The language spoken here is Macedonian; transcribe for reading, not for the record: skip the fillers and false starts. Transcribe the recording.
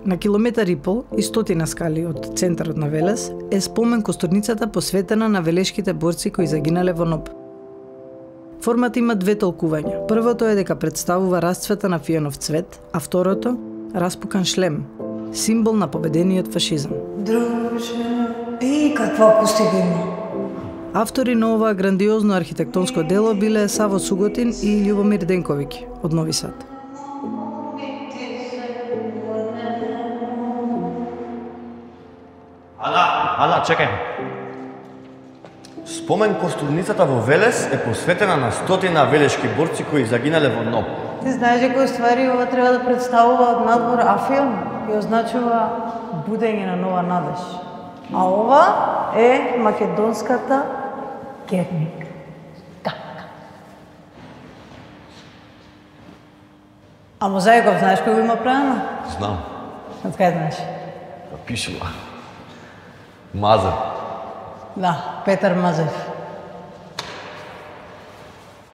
На километар и пол и стотина скали од центарот на Велес е спомен косторницата посветена на велешките борци кои загинале во НОБ. Формата има две толкувања. Првото е дека представува расцвета на фијанов цвет, а второто – распукан шлем, символ на победениот фашизам. Друже, каква акустика има! Автори на ова грандиозно архитектонско дело биле Саво Суготин и Љубомир Денковиќ од Нови Сад. Ана, чекај. Спомен костурницата во Велес е посветена на стотина велешки борци кои загинале во НОБ. Ти знаеш дека уствари ова треба да представува од надвор Афил и означува будење на нова надеж. А ова е македонската Керник. А мозаиков знаеш кој го има правено? Знам. Од кај знаеш? Пишува. Мазев. Да, Петар Мазев.